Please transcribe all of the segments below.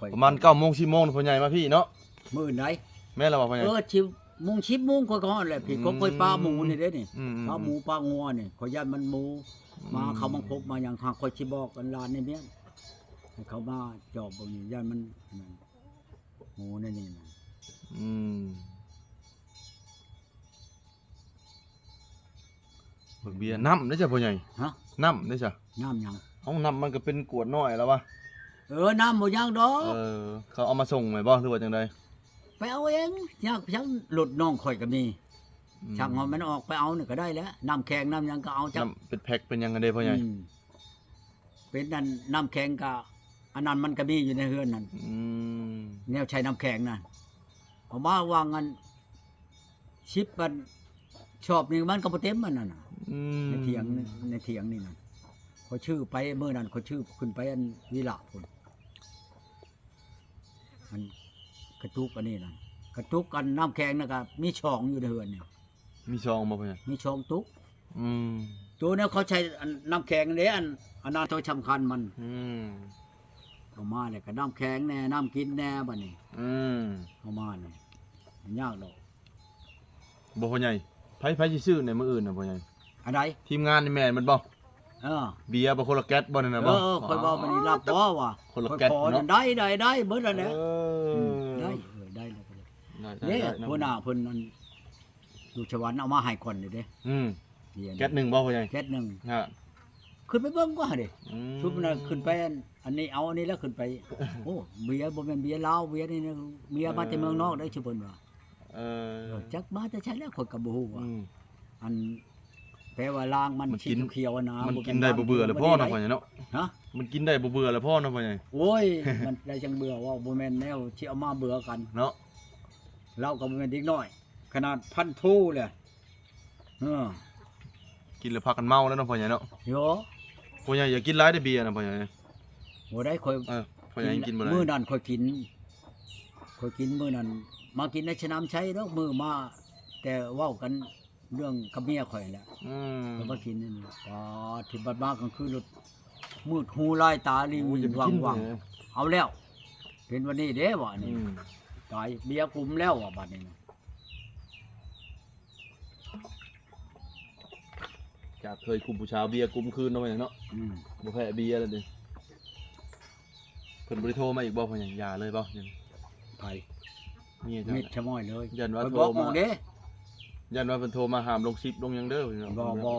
ข่อยประมาณ9 โมง 10 โมงพ่อใหญ่มาพี่เนาะ มื้อไหน แม่นแล้วบ่พ่อใหญ่ 10 โมง 10 โมงข่อยก็ฮอดแหละพี่ก็ข่อยปลาหมูนี่เด้นี่ อืม ปลาหมูปลางัวนี่ข่อยย่านมันหมูมาเขามาคบมาหยังหาข่อยสิบอกกันลานนี่เมียนให้เขามาจอบบ่นี่ย่านมันนั่นหมูนี่นะ อืมเบิ่งเบียร์น้ำได้จ้ะพ่อใหญ่ ฮะ น้ำได้จ้ะ น้ำหยัง เอาน้ำมันก็เป็นกวดน้อยแล้ววะ น้ำบ่ยังดอก เขาเอามาส่งไหมบ่หรือว่าจังได ไปเอาเองยากช่างหลุดน้องข่อยก็มีช่างเอามันออกไปเอานี่ก็ได้แล้วน้ำแข็งน้ำหยังก็เอาจัก น้ำเป็นแพ็คเป็นยังไงเด้พ่อใหญ่ เป็นนั่นน้ำแข็งก็อันนั้นมันก็มีอยู่ในเฮือนนั่น อืม แนวใช้น้ำแข็งนั่นเอามาวางกันชิปมันชอบนี่มันก็บ่เต็มมันนั่นน่ะ อืม ในเถียงนี่นั่นเขาชื่อไปเมื่อนั้นเขาชื่อขึ้นไปอันวิละพุ่นอันกระตุกอันนี้นั่นกระตุกกันน้ำแข็งน่ะก็มีช่องอยู่ในเฮือนนี่ มีซองบ่พ่อใหญ่ มีช่องตุก อืม ตัวนี้เขาใช้น้ำแข็งเนี่ยอันนั้นตัวสำคัญมัน อืม เอามาเลยก็น้ำแข็งแน่น้ำกินแน่บัดนี้ อืม เอามาเนี่ยมันยากดอก บ่พ่อใหญ่ไผสิซื้อในมื้ออื่นน่ะพ่อใหญ่ อะไร ทีมงานนี่แม่นมันบ่ เออ เบียร์บ่คนละแก๊สบ่นั่นน่ะบ่ คอยบอกมันนี่รับบ่ว่ะ คนละ คอย แก๊ส ขอ เนาะ นั่นได้เบิดแล้วแหละ เออ ได้ได้แล้ว ได้ เนี่ย ได้ หัวหน้าเพิ่นอันลูกชวันเอามาให้คนนี่เด้ อืม เรียน แก๊สหนึ่งบ่พ่อใหญ่ แก๊สหนึ่ง ฮะ ขึ้นไปเบิ่งก็เด้ อืม ชุบนั้นขึ้นไปอันนี้เอาอันนี้แล้วขึ้นไปโอ้เบียร์บ่แม่นเบียร์ลาวเบียร์นี่นะเบียร์มาจากเมืองนอกได้ชื่อเพิ่นว่า เออ จักมาแต่ใช้แล้วคนก็บ่ฮู้ว่า อืม อันแปลว่าล้างมัน มัน สี กิน เขียวๆนะ มันกินได้บ่เบื่อเลยพ่อเนาะพ่อใหญ่เนาะ ฮะ มันกินได้บ่เบื่อเลยพ่อเนาะพ่อใหญ่ โอ้ย มันได้จังเบื่อว่าบ่แม่นแนวที่เอามาเบื่อกัน เนาะ เราก็บ่แม่นเด็กน้อย ขนาดพันทูเลยเออ กินแล้วพากันเมาแล้วเนาะพ่อใหญ่เนาะ โย พ่อใหญ่อย่ากินหลายได้อเบียร์นะพ่อใหญ่ บ่ได้ค่อย พ่อใหญ่ยังกินบ่ได้ มื้อนั้นค่อยกินมื้อนั้นมากินในสนามชัยดอกมื้อมา แต่เว้ากันเรื่องกับเมียข่อยแหละ อืม แล้วมากินนี่อ๋อที่บัดมากลางคืนรถมืดหูลายตาลิง โอ้ยอย่าไปกิน วังๆเอาแล้ว เป็นวันนี้เด้บ่ อื นี่ ม ตายเบียร์คุมแล้วอ่ะบัดนี้นะ จากเคยคุมผู้ชาวเบียร์กุมคืนเนาะพ่อใหญ่เนาะ อืม บ่แพ้เบียร์แล้วดิเพิ่นบ่ได้โทรมาอีกบ่พ่อใหญ่อย่าเลยบ่ยัง ไป มีจัง มิดชะม้อยเลย ยันว่า ไป โทร บอกห มา มู่เด้ ยันว่าเพิ่นโทรมาห้ามลงคลิปลงหยังเด้อพี่น้อง บ่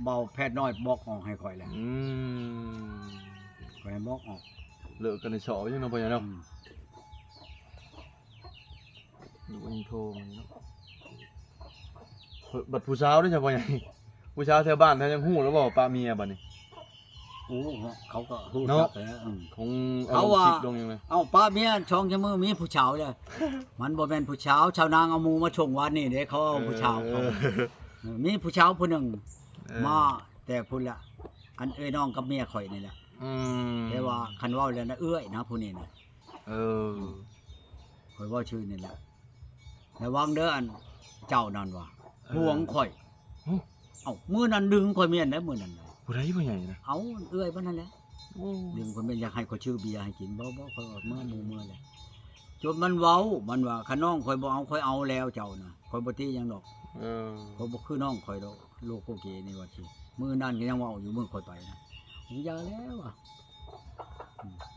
เบาแพทย์น้อยบอกออกให้ข่อยแล้ว อืม ข่อยให้บอกออก เลิกกันในเสาจังเนาะพ่อใหญ่เนาะ อืม อยู่ว่ายังโทรมันเนาะบัดผู้สาวเด้อจ้ะพ่อใหญ่ผู้สาวแถวบ้านแถวยังฮู้แล้วบ่ป้าเมียบัดนี้ โอ้เขาก็ฮู้ เนาะ จักแล้วคง เขาว่า คลิปลงยังไง เอ้าป้าเมียช่องชะมือมีผู้ชาวเลยมันบ่แม่นผู้ชาวชาวนางเอาหมูมาชงวันนี่เด้เขาเอาผู้ชาวเขามีผู้ชาวผู้หนึงมาแต่พุ่นละอันเอ้ยน้องกับเมียข่อยนี่แหละ อืม แต่ว่าคันเว้าแล้วนะเอื้อยนะผู้นี้นะ เออ ข่อยเว้าชื่อนี่แหละระวังเด้ออันเจ้านั่นว่าห่วงข่อยเอ้ามื้อนั้นดึงข่อยเมียนได้มื้อนั้นน่ะ ผู้ใดผู้ใหญ่นะ เอาเอื้อยบ่นั่นแหละ โอ้ ดึงข่อยเมียนอยากให้ข่อยชื่อเบียร์ให้กินบ่ข่อยออกมาหมู่มื้อแหละจนมันเว้ามันว่าคันน้องข่อยบ่เอาข่อยเอาแล้วเจ้าน่ะข่อยบ่ตีหยังดอก เออ ข่อยบ่คือน้องข่อยดอกโลโกเกนี่ว่าสิมื้อนั้นก็ยังเว้าอยู่มื้อข่อยไปนะผมยาแล้วอ่ะ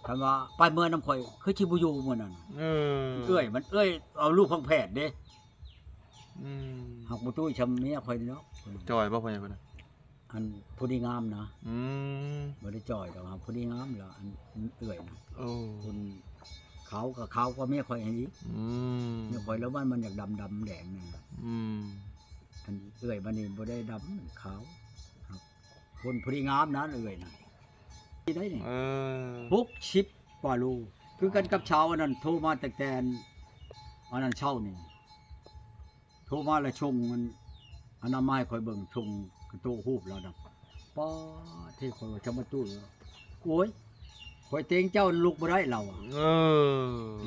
คันว่าไปเมื่อน้ำข่อยคือสิบ่อยู่มื้อนั้น เออ เอ้ยมันเอ้ยเอาลูกของแพทย์เด้ อืม หักบ่ตุ้ยชำเมียข่อยนี่เนาะ จอยบ่พ่อใหญ่เพิ่นน่ะ อันผู้ดีงามนะ อืม บ่ได้จ่อยดอกครับผู้ดีงามแล้วอันเอ้ยนะ โอ้ คนเขาก็เขาก็เมียข่อยอันนี้ อืม เมียข่อยแล้วมันอยากดำแดงนี่ อืม อันเอ้ยบัดนี้บ่ได้ดำขาวครับคนผู้ดีงามนะเอ้ยนะที่ได้นี่ เออ 60กว่าโลคือกันกับเช้าอันนั้นโทรมาแต่แกนอันนั้นเช้านี่โทรมาแล้วชงมันอันนั้นไม้ข่อยเบิ่งชงกระโตฮูบแล้วนะป้าที่ข่อยว่าจะมาตู้โอ้ยข่อยเต็งเจ้าลุกบ่ได้เราอ่ะ เออ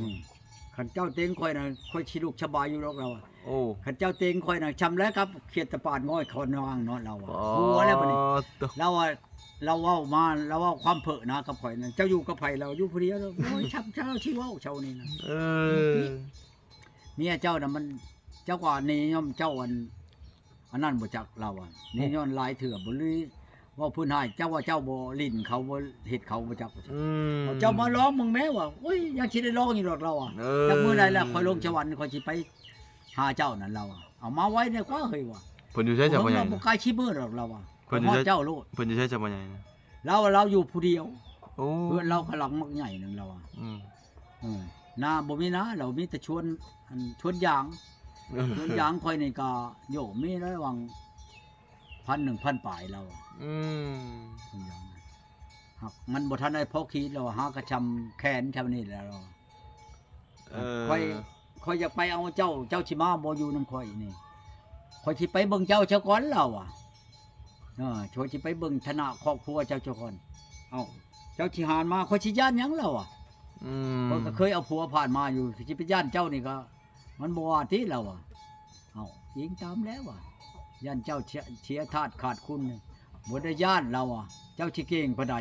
คันเจ้าเต็งข่อยน่ะข่อยสิลุกสบายอยู่หรอกเราอ่ะ โอ้ คันเจ้าเต็งข่อยน่ะชำแล้วครับเขียดตะปาดง้อยคอนวางเนาะเราอ่ะหัวแล้วบัดนี้ ตัว เราอ่ะ เราเว้ามาเราเว้าความเผอะนะกับข่อยนั่นเจ้าอยู่กับไผเราอยู่ผู้เดียวแล้วโอ้ยชับเจ้าชีเว้าเจ้านี่นะ เออ เมียเจ้าน่ะมันเจ้ากว่านี่ย่อมเจ้าอันนั้นบ่จักเราอ่ะนี่ย้อนหลายเถื่อบ่ลือว่าพื้นหายเจ้าว่าเจ้าบ่ลิ้นเขาบ่เฮ็ดเขาบ่จัก เอาเจ้ามาร้องมึงแม้ว่าโอ้ยยังสิได้ร้องอยู่ดอกเราอ่ะจักมื้อใดแล้วค่อยลงสวรรค์ค่อยสิไปหาเจ้านั่นเราอ่ะเอามาไว้เนี่ยกว่าเฮ้ยว่ะ เพิ่นอยู่ใช้จับบ่ใหญ่ บ่กล้าชี้มือดอกเราอ่ะ เพิ่น ฮอดเจ้าโลด เพิ่นอยู่ใช้จับบ่ใหญ่นะ เราอยู่ผู้เดียว โอ้ เพื่อนเรากำลังมักใหญ่นึงเราอ่ะ อืม นาบ่มีนะเรามีแต่ชวนชวนยาง ชวนยางค่อยนี่ก็โยมีระหว่าง1,000 ปลายเราอะ อืม ชวนยางหักมันบ่ทันได้พอคิดเราหากระชำแขนชำนี่แหล้วเรา ค่อยอยากไปเอาเจ้าชิมาบ่อยู่นำข่อยนี่ข่อยสิไปเบิ่งเจ้าเจ้าก่อนเราอ่ะช่วยสิไปเบิ่งฐานะครอบครัวเจ้าก่อนเอ้าเจ้าสิหานมาข่อยสิย่านหยังเราอ่ะ อืม ข่อยก็เคยเอาผัวผ่านมาอยู่สิไปย่านเจ้านี่ก็ มันบ่ว่าที่เราอ่ะเอ้ายิงตามแล้วอ่ะย่านเจ้าเสียทาสขาดคุณบ่ได้ย่านเราอ่ะ เจ้าสิเก่งปานใด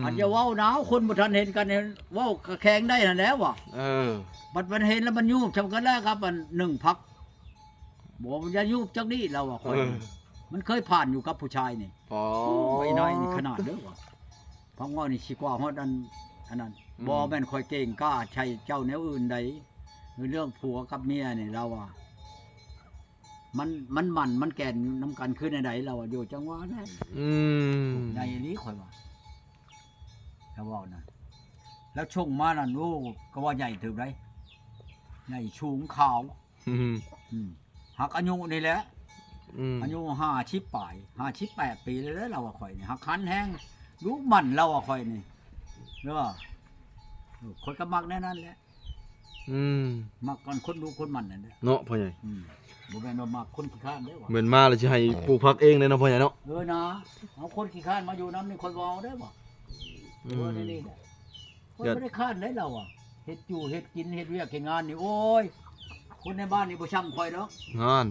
อันจะเว้าหนาวคนบ่ทันเห็นกันเห็นเว้าแข็งได้นั่นแล้วว่ะ เออ บัดมันเห็นแล้วมันยูบชำกันแล้วครับมัน1 พักบอกมันจะยูบจักนี้เราอ่ะคนมันเคยผ่านอยู่กับผู้ชายนี่ อ๋อ ไอ้น้อยนี่ขนาดเด้อว่ะพังว่านี่สิกว่าฮอดอันนั้นบ่แม่นค่อยเก่งกล้าใช้เจ้าแนวอื่นใดเรื่องผัวกับเมียนี่เราอ่ะมันแก่นนำกันคือในใดเราอ่ะอยู่จังหวะนั้น อืม ใหญ่นี้ค่อยว่าถ้าเว้านะแล้วชงมานั่นโอ้ก็ว่าใหญ่ถึงไดใหญ่สูงขาว อืม หักอายุนี่แหละ อืม อายุ50 ปลาย58 ปีแล้วเราอะข่อยนี่หักคันแห้งรู้มันเราอะข่อยนี่เด้อคนก็มักแน่นั้นแหละ อืม มักกันคนดูคนมันนั่นแหละ เนาะพ่อใหญ่ บ่แม่นว่ามักคนขี้ข้านเด้อว่ะ เหมือนมาแล้วสิให้ปลูกผักเองเลยเนาะพ่อใหญ่เนาะ นะเอาคนขี้ข้านมาอยู่นำนี่คนบ่เอาได้อบ่ อืม นี่แหละคนบ่ได้ข้านได้เราอะเฮ็ดอยู่เฮ็ดกินเฮ็ดเวียกเฮ็ดงานนี่โอ้ยคนในบ้านนี่บ่ช่ำข่อยดอก งาน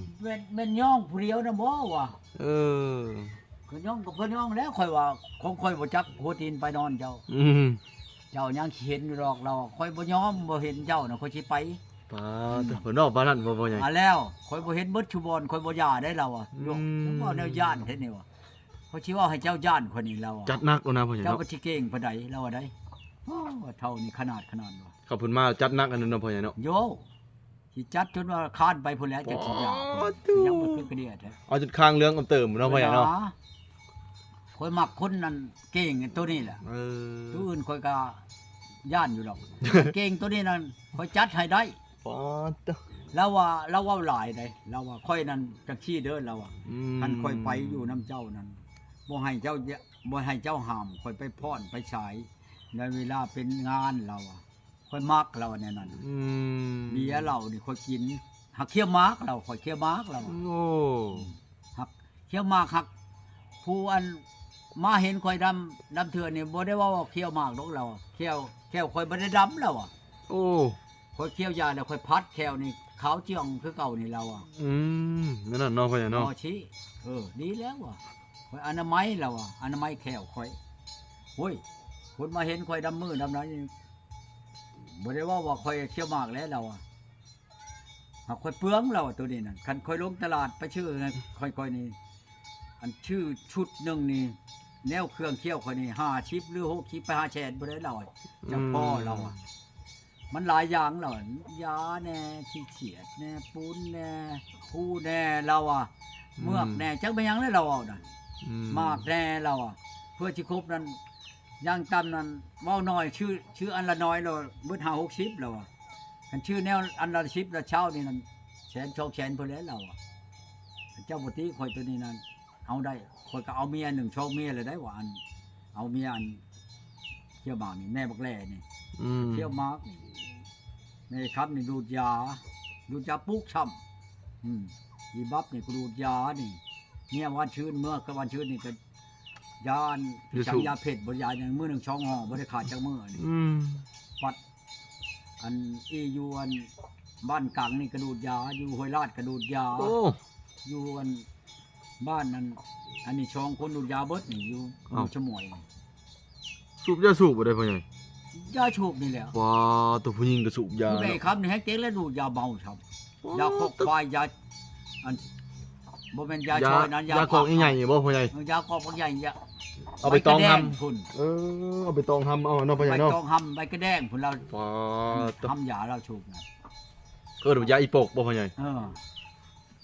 แม่นย่องผู้เดียวนะบ่ว่ะ เออ คือย่องกับเพิ่นย่องแล้วข่อยว่าของข่อยบ่จักหัวตีนไปนอนเจ้า อืม เจ้ายังเห็นอยู่ดอกเราข่อยบ่ยอมบ่เห็นเจ้าน่ะข่อยสิไป ปาแต่เพิ่นนอกบ้านนั่นบ่พ่อใหญ่ แล้วข่อยบ่เห็นเบิดชุบอนข่อยบ่ย่าได้เราอ่ะ อืม ยกผมว่าแนวย่านเฮ็ดนี่ว่ะข่อยสิว่าให้เจ้าย่านคนนี้เราอ่ะ จัดหนักแล้วนะพ่อใหญ่ เจ้า เนาะ บ่สิเก่งปานใดเราว่าได้โอ้ว่าเท่านี้ขนาดว่ะ เขาเพิ่นมาจัดหนักอันนั้นเนาะพ่อใหญ่เนาะ โยสิจัดจนว่าคานไปพุ่นแล้วจักสิย่า โอ้ พุ่น โธ่ ยังบ่คือกระเดียแท้ เอาจุดข้างเรื่องกำเติมเนาะพ่อใหญ่เนาะ ข่อยมักคนนั้นเก่งตัวนี้แหละ เออ ตัวอื่นข่อยก็ย่านอยู่ดอก เก่งตัวนี้นั่นข่อยจัดให้ได้ ปาตะ เราว่าหลายได้เราว่าค่อยนั้นจักชี้เด้อเราอ่ะ ท่านค่อยไปอยู่น้ำเจ้านั้นบ่ให้เจ้าบ่ให้เจ้าห้ามค่อยไปพรไปฉายในเวลาเป็นงานเราอ่ะค่อยมักเราแน่นั้น อืม เบียร์เรานี่ค่อยกินหักเคี้ยวมากเราค่อยเคี้ยวมากเรา โอ้ หักเคี้ยวมากหักผู้อันมาเห็นค่อยดำเถื่อนี่บ่ได้ว่าเคี้ยวมากดอกเราอะเคี้ยวค่อยบ่ได้ดำเราอ่ะ โอ้ ค่อยเคี้ยวยาแล้วค่อยพัดแควนี่ขาวเจียงคือเก่านี่เราอ่ะ อืมนั่นน่ะเนาะพ่อใหญ่ น เนาะ อชี้ดีแล้วว่ะข่อยอนามัยแล้วอ่ะอนามัยแขวข่อยโอ้ยคนมาเห็นข่อยดำมือดำนั้นนี่บ่ได้ว่าข่อยเที่ยวมากแล้วเราอ่ะหากข่อยเปลืองเราอะตัวนี้น่ะคันข่อยลงตลาดไปชื่อไงข่อยนี่อันชื่อชุดหนึงนี่แนวเครื่องเคี่ยวข่อยนี่5ชิปหรือ6ชิปไป5แสนบ่ได้เราอะจังพ่อเราอ่ะมันหลายอย่างเราอะยาแน่ขี้เขียดแน่ปูนแน่ผู้แน่เราอ่ะ เมือกแน่จักไปยังเลยเราเอาน่ะ อื มากแน่เราอ่ะเพื่อสิครบนั้นย่างต่ำนั้นเว้าน้อยชื่ออันละน้อยเราเบิด5 6 10แล้วอ่ะคันชื่อแนวอันละ10ละเช้านี่นั่นแสน2แสนพุ่นแล้วเราอ่ะเจ้าบ่ติข่อยตัวนี้นั่นเอาได้ข่อยก็เอาเมีย1 2เมียเลยได้ว่าอันเอาเมียอันเที่ยวหมากนี่แม่บักแล่นี่ อืม เที่ยวหมากนี่แม่ครับนี่ดูดยาปลุกช้ำอีบับนี่ก็ดูดยานี่เนี่ยวันชื่นเมื่อกับวันชื่นนี่ก็ยานพิชังยาเผ็ดบริยาอย่างมื้อ1 2ห่อบ่ได้ขาดจักมื้อนี่ อืม ปัดอันอยู่อันบ้านกังนี่กระดูดยาอยู่ห้วยลาดกระดูดยา โอ้ อยู่อันบ้านนั้น อันนี้ช่องคนดูดยาเบิดนี่อยู่ชะมวยนี่ สูบยาสูบบ่ได้พ่อใหญ่ ยาโชคนี่แหละ ว้าตัวผู้หญิงก็สูบยา ผู้ใด เนาะ ครับนี่ให้เจ๊แล้วดูดยาเบาครับยาคอกควายยาอันบ่แม่นยาชอยนั้น ยาของใหญ่ๆบ่พ่อใหญ่ ยาคอกใหญ่ยา เอาไปตองท พุ่น ำเอาไปตองทำเอาเนาะพ่อให ใบ ญ่เนาะ ตองหำใบกระแดงพุ่นเรา ว้าตัว ทำยาเราโชคนะ เกิดยาอีปกบ่พ่อใหญ่ อ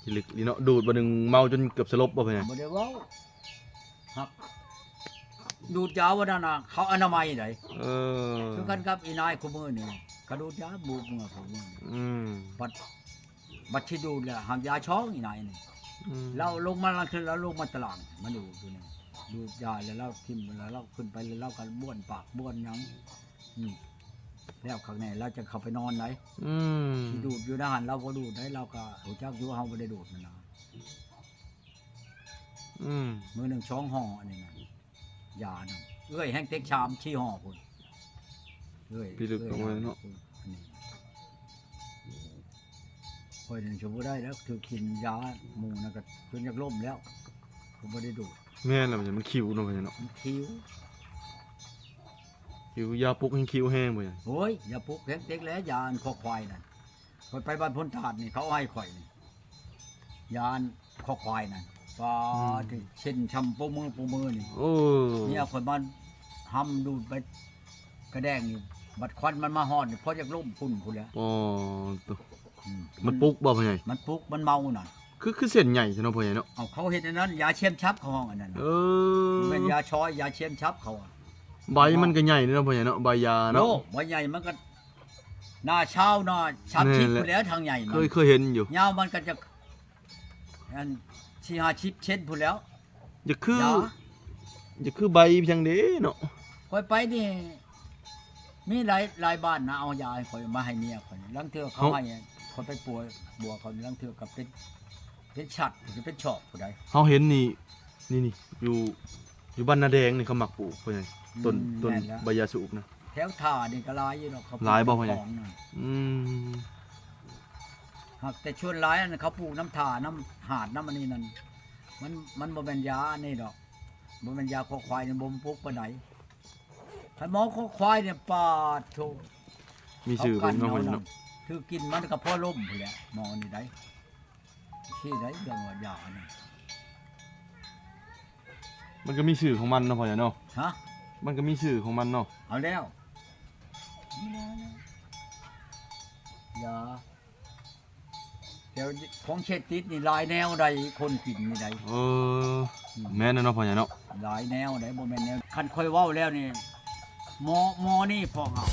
ที่ลึกนี่เนาะดูดบ่หนึงเมาจนเกือบสลบบ่พ่อใหญ่ บ่ได้เว้าครับดูดยาว่านั่นน่ะเขาอนามัยได้ คือกันกับอีนายคุมือนี่กระดูดยาบูบเมื่อคุมือนี่ อืม บัดที่ดูดแหละหางยาช้องอีนายนี่เราลงมาลังคือเราลงมาตลาดมาดูดูนี่ดูดยาแล้วเราทิ่มแล้วเราขึ้นไปแล้วเรากันบ้วนปากบ้วนหยังแล้วข้างในเราจะเข้าไปนอนไหน ที่ดูดอยู่ด้านเราก็ดูดได้เราก็หูจักอยู่เฮาบ่ได้ดูดนั่นนะมือหนึ่งช้องห่ออันนี้นะยานั่นเอ้ยแห้งเต็กชามชี้ห่อพุ่นเอ้ย พี่ลึกตรงไว้เนาะ อันนี้ค่อยนึงชมบ่ได้แล้วถือกินยาหมู่นั่นก็จนอยากล้มแล้วผมบ่ได้ดูด แม่นแล้วมันคิวเนาะพ่อใหญ่เนาะ มันคิ้ว คิวยาปลุกให้คิวแห้งพ่อใหญ่ โอ้ยอย่าปลุกแห้งเต็กแล้วยาอันคอควายนั่นค่อยไปบ้านพ้นตาดนี่เขาเอาให้ข่อยนี่ยาอันคอควายนั่นปลาที่เช่นชำปูมือนี่ โอ้ เนี่ยคนมันทำดูดไปกระแดงนี่บัดควันมันมาห่อนนี่เพราะอยากล้มพุ่นพุ่นแล้ว อ๋อตัว อื มันปลุกบ่พ่อใหญ่ มันปลุกมันเมาน่ะ คือเส้นใหญ่ใช่เนาะพ่อใหญ่เนาะ เอาเขาเห็นอันนั้นยาเชียมชับเขาห้องอันนั้นน่ะเป็นยาช้อยยาเชียมชับเขาอะ ใบมันก็ใหญ่เนาะพ่อใหญ่เนาะใบยา โล เนาะ ใบใหญ่มันก็หน้าเช้าหน้าชับชิบ แน่แหละ พุ่นแล้วทางใหญ่มัน เคยเห็นอยู่ ยาวมันก็จะอันชีหาชิบเช่นพุ่นแล้ว จะคือย า จะคือใบเพียงเด้เนาะ คอยไปนี่มีหลายบ้านนะเอายาให้คอยมาให้เมียคอยลังเทือเขาให้คนไปปัวบัวเขาลังเทือกับเป็นฉัดหรือเป็นชอบผู้ใด เฮาเห็นนี่อยู่บ้านนาแดงนี่เขามักปลูกพ่อใหญ่ต้น แม่นแล้ว ใบยาสูบนะ แถวท่านี่ก็หลายอยู่เนาะเขา หลายบ่พ่อใหญ่ ของน่ะ อืม หากแต่ชวนหลายอันเขาปลูกน้ำท่าน้ำหาดน้ำอันนี้นั่นมันบ่เป็นยาอันนี่ดอกบ่เป็นยาคอควายเนี่ยบ่มปลูกปานใดถ้าหมอคอควายเนี่ยปาดโธ มีชื่อเพิ่นเนาะพ่อใหญ่เนาะ คือกินมันก็พอล่มพุ่นแหละหมอนี่ได้ที่ได้เรื่องว่ายานี่ มันก็มีชื่อของมันเนาะพ่อใหญ่เนาะ ฮะ มันก็มีชื่อของมันเนาะ เอาแล้วไม่ได้แล้วยาเดี๋ยวของเชดติดนี่หลายแนวใดคนกินนี่ใด แม่นเนาะพ่อใหญ่เนาะ หลายแนวใดบ่แม่นแนวคันค่อยเว้าแล้วนี่หมอนี่พอเอา